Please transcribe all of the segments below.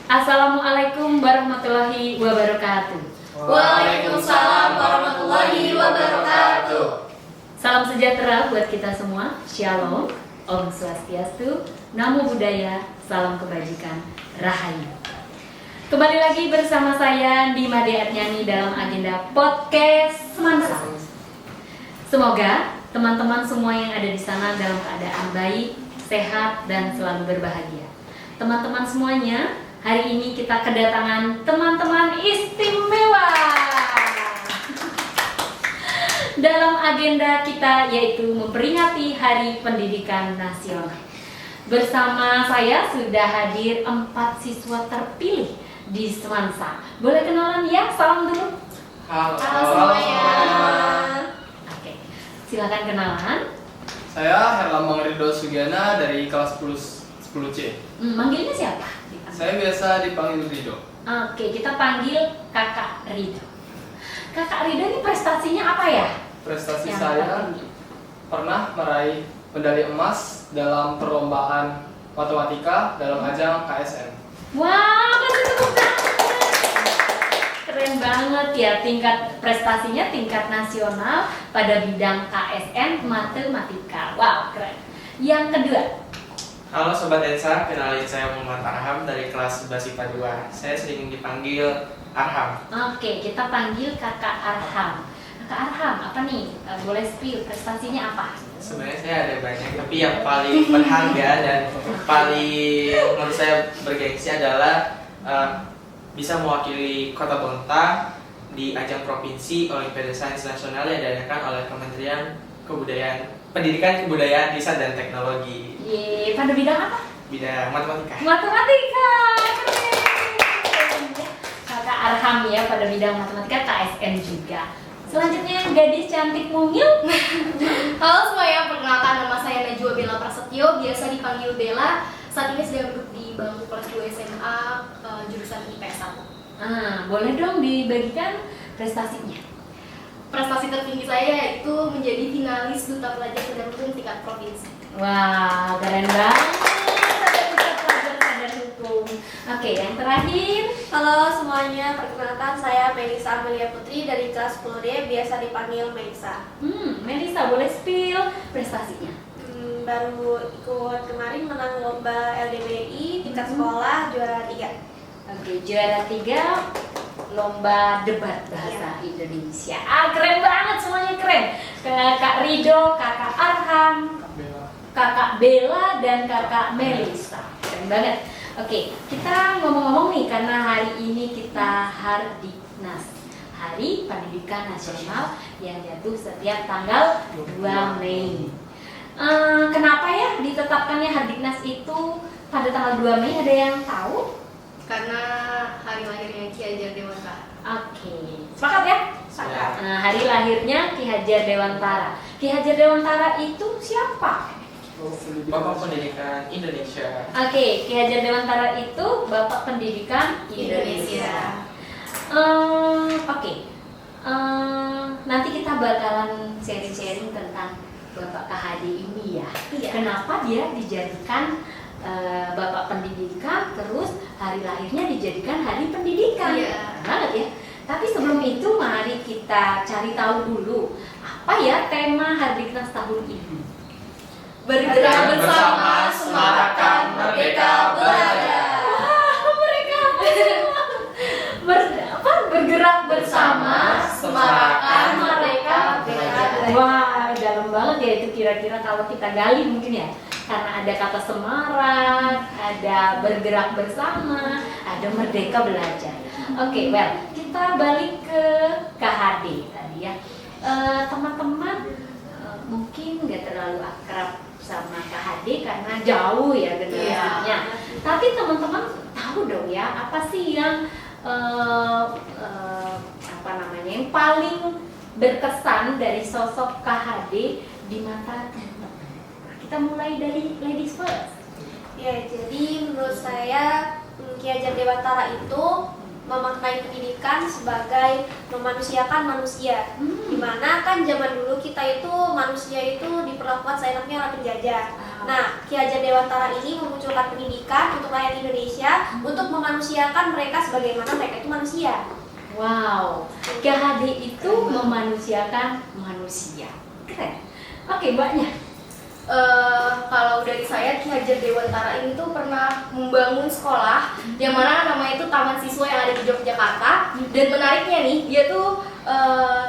Assalamualaikum warahmatullahi wabarakatuh. Waalaikumsalam warahmatullahi wabarakatuh. Salam sejahtera buat kita semua. Shalom, Om Swastiastu, Namo Buddhaya, salam kebajikan, Rahayu. Kembali lagi bersama saya Dima Deatnyani dalam agenda podcast Semansa. Semoga teman-teman semua yang ada di sana dalam keadaan baik, sehat, dan selalu berbahagia. Teman-teman semuanya, hari ini kita kedatangan teman-teman istimewa dalam agenda kita, yaitu memperingati Hari Pendidikan Nasional. Bersama saya sudah hadir 4 siswa terpilih di Semansa. Boleh kenalan ya? Salam dulu. Halo semuanya. Oke, silakan kenalan. Saya Herlambang Ridho Sugiana dari kelas 10C. Manggilnya siapa? Saya biasa dipanggil Ridho. Oke, kita panggil Kakak Ridho. Kakak Ridho ini prestasinya apa ya? Prestasi Yang saya tertinggi. pernah meraih medali emas dalam perlombaan matematika dalam ajang KSN. Wah, kasih tepuk tangan. Keren banget ya, tingkat prestasinya tingkat nasional pada bidang KSN matematika. Wow, keren. Yang kedua. Halo Sobat Ensa, kenalin saya Muhammad Arham dari kelas 11 IPA 2. Saya sering dipanggil Arham. Oke, kita panggil Kakak Arham. Kakak Arham, apa nih? Boleh spill prestasinya apa? Sebenarnya saya ada banyak, tapi yang paling berharga dan paling menurut saya bergengsi adalah bisa mewakili Kota Bontang di ajang provinsi Olimpiade Sains Nasional yang diadakan oleh Kementerian Pendidikan, Kebudayaan, Riset dan Teknologi. Ye, pada bidang apa? Bidang matematika. Matematika. Keren. Kakak Arham ya pada bidang matematika, KSN juga. Selanjutnya gadis cantik mungil. Halo semuanya, perkenalkan nama saya Najwa Bella Prasetyo, biasa dipanggil Bella. Saat ini sedang duduk di bangku kelas 2 SMA jurusan IPS 1. Boleh dong dibagikan prestasinya? Prestasi tertinggi saya yaitu menjadi finalis Duta Pelajar Sadar Hukum tingkat provinsi. Wah, keren banget. Ada Duta Pelajar Sadar Hukum. Oke, yang terakhir. Halo semuanya, perkenalkan saya Melisa Amelia Putri dari kelas 10D, biasa dipanggil Melisa. Melisa, boleh spill prestasinya? Baru ikut kemarin menang lomba LDBI tingkat sekolah, juara 3. Oke, juara 3 lomba debat bahasa Indonesia. Keren banget, semuanya keren. Kak Ridho, Kakak Arham, Kakak Bella, dan Kakak Melisa. Keren banget. Oke, kita ngomong-ngomong nih, karena hari ini kita Hardiknas, Hari Pendidikan Nasional yang jatuh setiap tanggal 2 Mei. Kenapa ya ditetapkannya Hardiknas itu pada tanggal 2 Mei? Ada yang tahu? Karena hari lahirnya Ki Hajar Dewantara. Oke, sepakat ya? Sepakat. Nah, hari lahirnya Ki Hajar Dewantara. Ki Hajar Dewantara itu siapa? Bapak Pendidikan Indonesia. Oke, Ki Hajar Dewantara itu Bapak Pendidikan Indonesia. Oke, nanti kita bakalan sharing-sharing tentang Bapak KHD ini ya. Iya. Kenapa dia dijadikan Bapak Pendidikan, terus hari lahirnya dijadikan Hari Pendidikan? Iya. Keren banget ya. Tapi sebelum itu mari kita cari tahu dulu apa ya tema Hardiknas tahun ini. Bergerak bersama, semarakan Merdeka Belajar. Bergerak bersama, semarakan Merdeka Belajar. Wah, dalam banget ya itu kira-kira kalau kita gali mungkin ya. Karena ada kata semarak, ada bergerak bersama, ada merdeka belajar. Oke, well, kita balik ke KHD tadi ya. Teman-teman mungkin nggak terlalu akrab sama KHD karena jauh ya generasinya. Tapi teman-teman tahu dong ya apa sih yang yang paling berkesan dari sosok KHD di mata teman-teman. Kita mulai dari ladies first. Ya, jadi menurut saya Ki Hajar Dewantara itu memaknai pendidikan sebagai memanusiakan manusia. Dimana kan zaman dulu kita itu manusia itu diperlakukan seenaknya oleh penjajah. Nah, Ki Hajar Dewantara ini memunculkan pendidikan untuk rakyat Indonesia untuk memanusiakan mereka sebagaimana mereka itu manusia. Wow, KHD itu memanusiakan manusia. Keren. Oke, Mbaknya. Kalau dari saya, Ki Hajar Dewantara ini tuh pernah membangun sekolah yang mana namanya itu Taman Siswa yang ada di Yogyakarta. Dan menariknya nih, dia tuh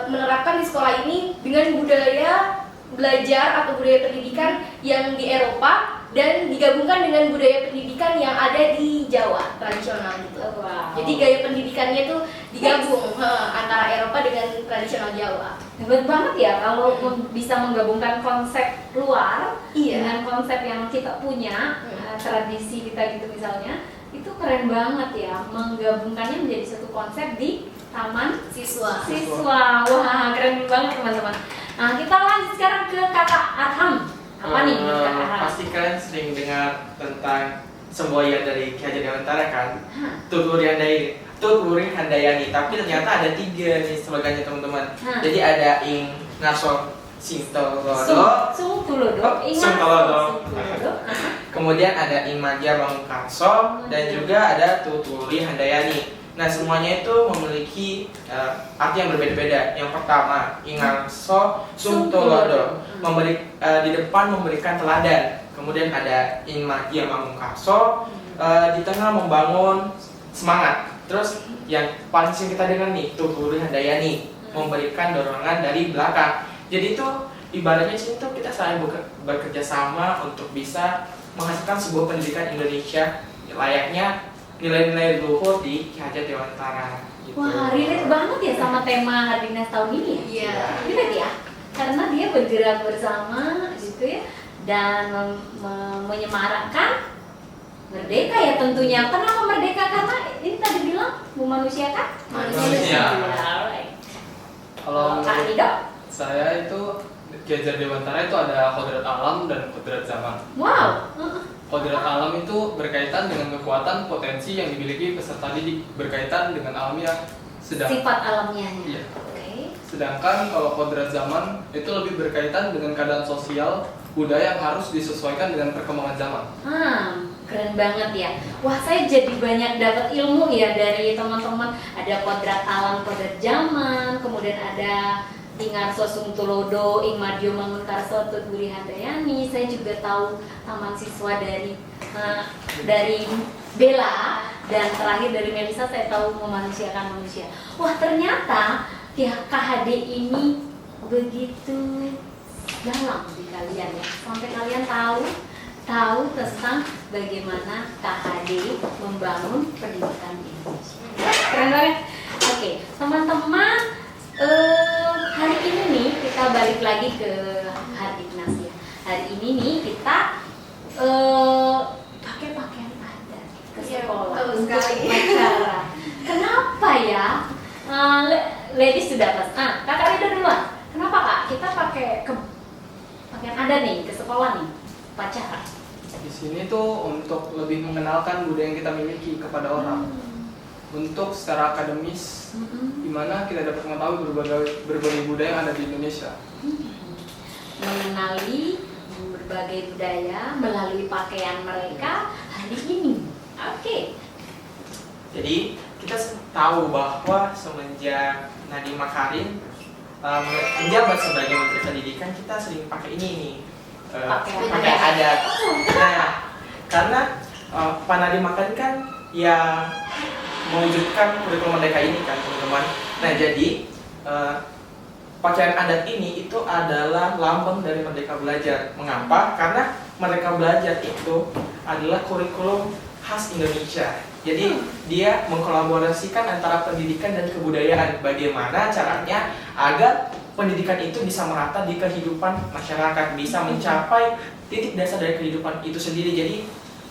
menerapkan di sekolah ini dengan budaya belajar atau budaya pendidikan yang di Eropa dan digabungkan dengan budaya pendidikan yang ada di Jawa tradisional gitu. Wow. Jadi gaya pendidikannya tuh digabung antara Eropa dengan tradisional Jawa. Hebat banget ya kalau bisa menggabungkan konsep luar dengan konsep yang kita punya, tradisi kita gitu misalnya. Itu keren banget ya, menggabungkannya menjadi satu konsep di Taman Siswa. Wah, keren banget teman-teman. Nah, kita lanjut sekarang ke Kakak Arham. Apa nih Kakak Arham? Pasti kalian sering dengar tentang semboyan dari Ki Hajar Dewantara kan? Tuturi Handayani. Tapi ternyata ada 3 nih slogannya teman-teman. Jadi ada Ing Narso Singtolodo, Singtolodo. Kemudian ada Ing Madya Mangunkarso dan juga ada Tuturi Handayani. Nah, semuanya itu memiliki arti yang berbeda-beda. Yang pertama, Ing Narso Singtolodo, di depan memberikan teladan. Kemudian ada Ing Madya Mangunkarso, di tengah membangun semangat. Terus yang paling sering kita dengar nih, Tuturi Handayani, memberikan dorongan dari belakang. Jadi itu ibaratnya sih itu kita saling bekerja sama untuk bisa menghasilkan sebuah pendidikan Indonesia layaknya nilai-nilai luhur di Ki Hajar Dewantara. Gitu. Wah, relate banget ya sama tema Hardinas tahun ini ya? Iya. Relate ya? Karena dia bergerak bersama gitu ya, dan menyemarakkan merdeka ya tentunya. Kenapa merdeka? Karena ini tadi bilang memanusiakan Manusia. Alright. Kalau Kak menurut Rido? saya itu Ki Hajar Dewantara itu ada kodrat alam dan kodrat zaman. Wow. Kodrat alam itu berkaitan dengan kekuatan potensi yang dimiliki peserta didik, berkaitan dengan alamiah Sifat alamiahnya. Iya. Oke. Sedangkan kalau kodrat zaman itu lebih berkaitan dengan keadaan sosial budaya yang harus disesuaikan dengan perkembangan zaman. Keren banget ya. Wah, saya jadi banyak dapat ilmu ya dari teman-teman. Ada kodrat alam, kodrat zaman, kemudian ada Ing Narso Singtolodo, Ing Madya Mangunkarso, Tuturi Handayani. Saya juga tahu Taman Siswa dari Bella, dan terakhir dari Melisa saya tahu memanusiakan manusia. Wah, ternyata KHD ini begitu dalam di kalian ya. Sampai kalian tahu tentang bagaimana KHD membangun pendidikan di Indonesia. Keren banget. Oke, teman-teman, hari ini nih kita balik lagi ke Hardinas ya. Hari ini nih kita pakai pakaian adat ke sekolah untuk acara. Kenapa ya? Ladies sudah pas. Kakak Rida duluan. Kenapa Kak? Kita pakai pakaian adat nih ke sekolah nih, upacara. Di sini tuh untuk lebih mengenalkan budaya yang kita miliki kepada orang. Untuk secara akademis, di mana kita dapat mengetahui berbagai budaya yang ada di Indonesia. Mengenali berbagai budaya melalui pakaian mereka hari ini. Oke. Jadi kita tahu bahwa semenjak Nadiem Makarim menjabat sebagai Menteri Pendidikan, kita sering pakai ini nih, pakai adat. Nah, karena Pak Nadiem Makarim kan yang mewujudkan kurikulum merdeka ini kan teman-teman. Nah, jadi pakaian adat ini itu adalah lambang dari Merdeka Belajar. Mengapa? Karena Merdeka Belajar itu adalah kurikulum khas Indonesia. Jadi dia mengkolaborasikan antara pendidikan dan kebudayaan. Bagaimana caranya agar pendidikan itu bisa merata di kehidupan masyarakat, bisa mencapai titik dasar dari kehidupan itu sendiri. Jadi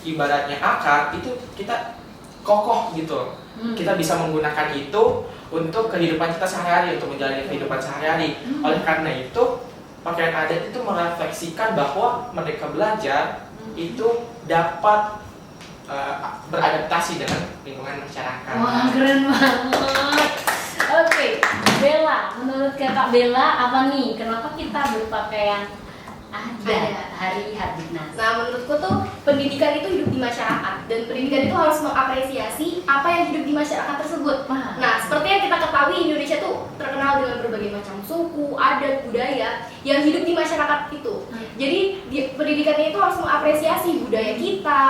ibaratnya akar itu kita kokoh gitu. Kita bisa menggunakan itu untuk kehidupan kita sehari-hari, untuk menjalani kehidupan sehari-hari. Oleh karena itu, pakaian adat itu merefleksikan bahwa Merdeka Belajar itu dapat beradaptasi dengan lingkungan masyarakat. Wah, keren banget. Oke, Bella, menurut Kakak Bella apa nih? Kenapa kita berpakaian Ada Hari Hardiknas. Nah, menurutku tuh pendidikan itu hidup di masyarakat dan pendidikan itu harus mengapresiasi apa yang hidup di masyarakat tersebut. Wah. Nah, seperti yang kita ketahui Indonesia tuh terkenal dengan berbagai macam suku, adat, budaya yang hidup di masyarakat itu. Jadi pendidikannya itu harus mengapresiasi budaya kita,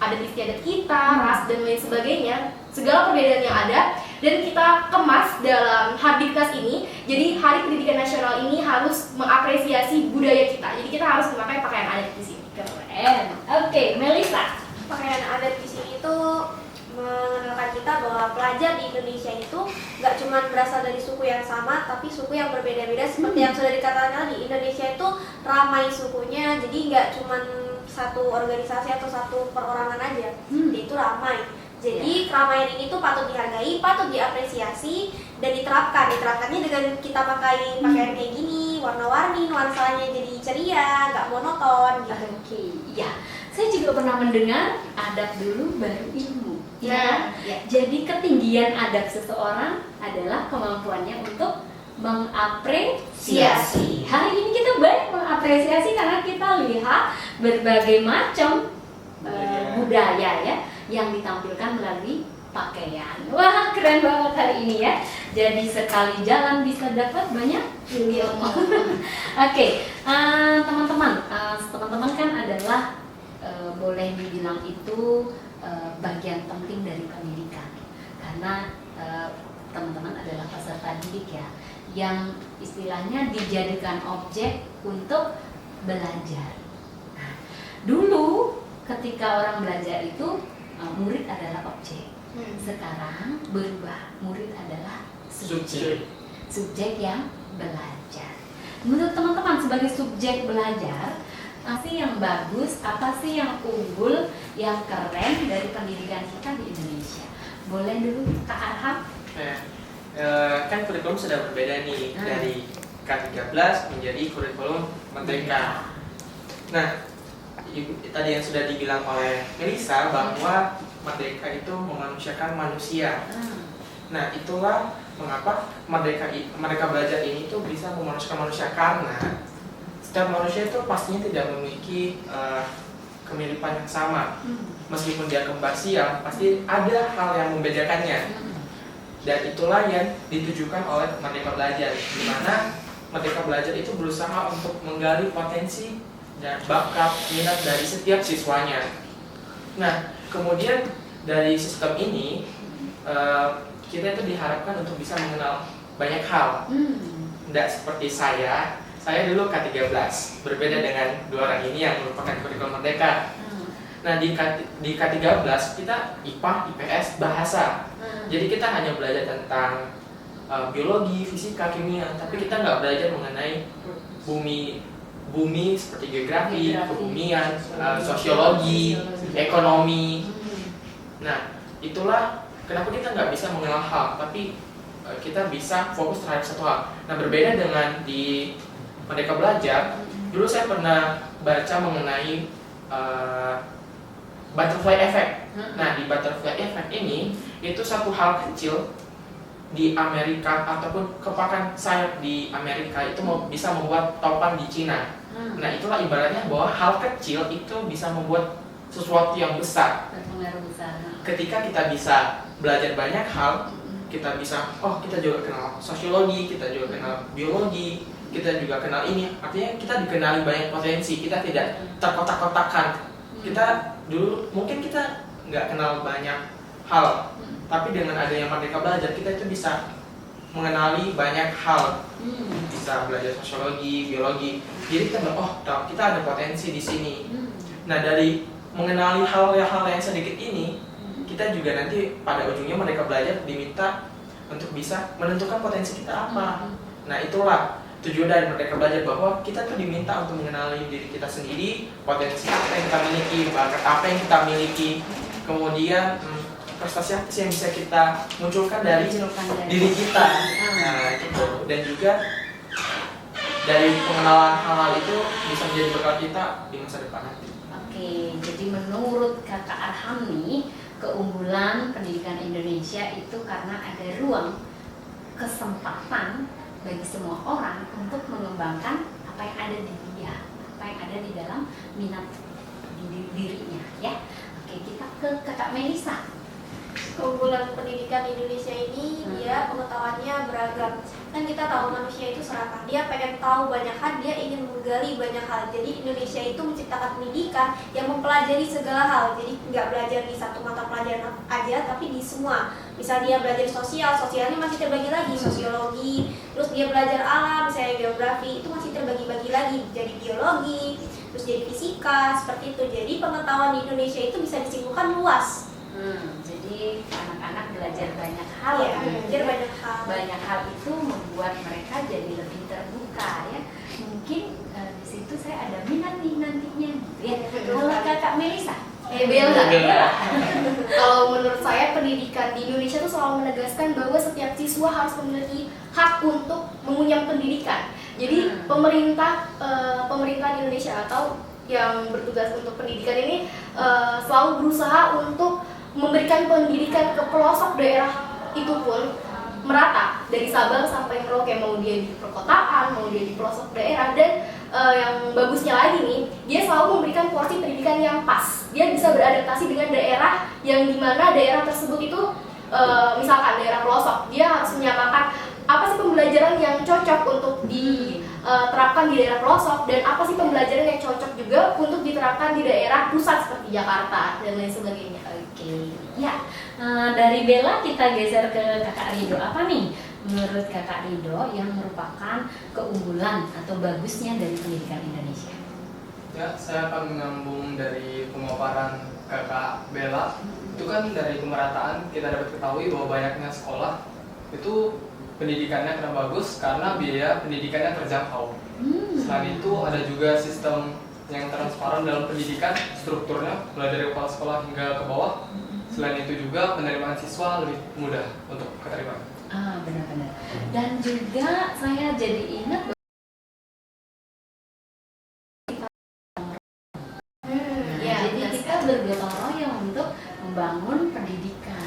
adat istiadat kita, ras dan lain sebagainya, segala perbedaan yang ada dan kita kemas dalam Hardiknas ini. Jadi Hari Pendidikan Nasional ini harus mengapresiasi budaya kita. Jadi kita harus memakai pakaian adat di sini. Keren. Oke, Melisa. Pakaian adat di sini itu mengenalkan kita bahwa pelajar di Indonesia itu nggak cuma berasal dari suku yang sama, tapi suku yang berbeda-beda. Seperti yang sudah dikatakan tadi, Indonesia itu ramai sukunya, jadi nggak cuma satu organisasi atau satu perorangan aja, jadi itu ramai. Jadi keramaian ini tuh patut dihargai, patut diapresiasi dan diterapkan. Diterapkannya dengan kita pakai pakaian kayak gini, warna-warni, nuansanya jadi ceria, nggak monoton gitu. Oke, ya. Saya juga pernah mendengar adab dulu baru ilmu. Nah, Ya. Jadi ketinggian adab seseorang adalah kemampuannya untuk mengapresiasi. Hari ini kita banyak mengapresiasi karena kita lihat berbagai macam budaya ya yang ditampilkan melalui pakaian. Wah, keren banget hari ini ya. Jadi sekali jalan bisa dapat banyak ilmu. Oke, teman-teman, teman-teman kan adalah boleh dibilang itu bagian penting dari pendidikan karena teman-teman adalah peserta didik ya yang istilahnya dijadikan objek untuk belajar. Nah, dulu ketika orang belajar itu murid adalah objek. Sekarang berubah, murid adalah subjek yang belajar. Menurut teman-teman sebagai subjek belajar, apa sih yang bagus, apa sih yang unggul, yang keren dari pendidikan kita di Indonesia? Boleh dulu Kak Arham? Kan kurikulum sudah berbeda nih dari K13 menjadi kurikulum Merdeka. Nah, tadi yang sudah dibilang oleh Melisa bahwa Merdeka itu memanusiakan manusia. Nah, itulah mengapa Merdeka Belajar ini tuh bisa memanusiakan manusia karena setiap manusia itu pastinya tidak memiliki kemiripan yang sama. Meskipun dia kembar siam, pasti ada hal yang membedakannya. Dan itulah yang ditujukan oleh Merdeka Belajar, di mana Merdeka Belajar itu berusaha untuk menggali potensi dan bakat minat dari setiap siswanya. Nah, kemudian dari sistem ini kita itu diharapkan untuk bisa mengenal banyak hal. Tidak seperti saya dulu K13, berbeda dengan dua orang ini yang merupakan kurikulum Merdeka. Nah, di K13 kita IPA, IPS, bahasa. Jadi kita hanya belajar tentang biologi, fisika, kimia, tapi kita nggak belajar mengenai bumi seperti geografi, kebumian, sosiologi, ekonomi. Nah, itulah kenapa kita nggak bisa mengenal hal, tapi kita bisa fokus terhadap satu hal. Nah, berbeda dengan di Merdeka Belajar, dulu saya pernah baca mengenai butterfly effect. Nah, di butterfly effect ini itu satu hal kecil di Amerika ataupun kepakan sayap di Amerika itu bisa membuat topan di Cina. Nah, itulah ibaratnya bahwa hal kecil itu bisa membuat sesuatu yang besar. Ketika kita bisa belajar banyak hal, kita bisa, kita juga kenal sosiologi, kita juga kenal biologi, kita juga kenal ini. Artinya kita dikenali banyak potensi, kita tidak terkotak-kotakan. Kita dulu mungkin kita nggak kenal banyak hal, tapi dengan adanya Merdeka Belajar kita itu bisa mengenali banyak hal, bisa belajar sosiologi, biologi. Jadi kita kita ada potensi di sini. Nah, dari mengenali hal-hal yang sedikit ini, kita juga nanti pada ujungnya Merdeka Belajar diminta untuk bisa menentukan potensi kita apa. Nah, itulah tujuan dari Merdeka Belajar, bahwa kita tuh diminta untuk mengenali diri kita sendiri, potensi apa yang kita miliki, bakat apa yang kita miliki, kemudian prestasi apa sih yang bisa kita munculkan dari diri kita. Nah, gitu. Dan juga dari pengenalan hal-hal itu bisa menjadi bekal kita di masa depan nanti. Oke, jadi menurut Kakak Arham nih, keunggulan pendidikan Indonesia itu karena ada ruang kesempatan bagi semua orang untuk mengembangkan apa yang ada di dia, apa yang ada di dalam minat dirinya ya. Oke, kita ke Kakak Melisa. Keunggulan pendidikan di Indonesia ini dia pengetahuannya beragam. Kan kita tahu manusia itu serakah, dia pengen tahu banyak hal, dia ingin menggali banyak hal. Jadi Indonesia itu menciptakan pendidikan yang mempelajari segala hal. Jadi nggak belajar di satu mata pelajaran aja, tapi di semua. Misal dia belajar sosial, sosialnya masih terbagi lagi, sosiologi. Terus dia belajar alam, misalnya geografi, itu masih terbagi-bagi lagi. Jadi biologi, terus jadi fisika, seperti itu. Jadi pengetahuan di Indonesia itu bisa disimpulkan luas. Jadi anak-anak belajar banyak hal, Iya, belajar banyak hal. banyak hal itu membuat mereka jadi lebih terbuka ya. Mungkin di situ saya ada minat nih nantinya gitu ya. Kalau Kakak Melisa, Bella. Kalau menurut saya pendidikan di Indonesia tuh selalu menegaskan bahwa setiap siswa harus memiliki hak untuk mengunyah pendidikan. Jadi pemerintah di Indonesia atau yang bertugas untuk pendidikan ini selalu berusaha untuk memberikan pendidikan ke pelosok daerah itu pun merata dari Sabang sampai Merauke, mau dia di perkotaan, mau dia di pelosok daerah. Dan yang bagusnya lagi nih, dia selalu memberikan porsi pendidikan yang pas. Dia bisa beradaptasi dengan daerah yang dimana daerah tersebut itu misalkan daerah pelosok, dia harus menyamakan apa sih pembelajaran yang cocok untuk diterapkan di daerah pelosok, dan apa sih pembelajaran yang cocok juga untuk diterapkan di daerah pusat seperti Jakarta dan lain sebagainya. oke ya. Dari Bella kita geser ke Kakak Rido. Apa nih menurut Kakak Rido yang merupakan keunggulan atau bagusnya dari pendidikan Indonesia? Ya, saya akan menyambung dari pemaparan Kakak Bella. Itu kan dari pemerataan kita dapat ketahui bahwa banyaknya sekolah itu pendidikannya kurang bagus karena biaya pendidikannya terjangkau. Selain itu ada juga sistem yang transparan dalam pendidikan, strukturnya mulai dari kepala sekolah hingga ke bawah. Selain itu juga penerimaan siswa lebih mudah untuk keterima. Benar-benar. Dan juga saya jadi ingat Ya, jadi kita bergotong royong untuk membangun pendidikan.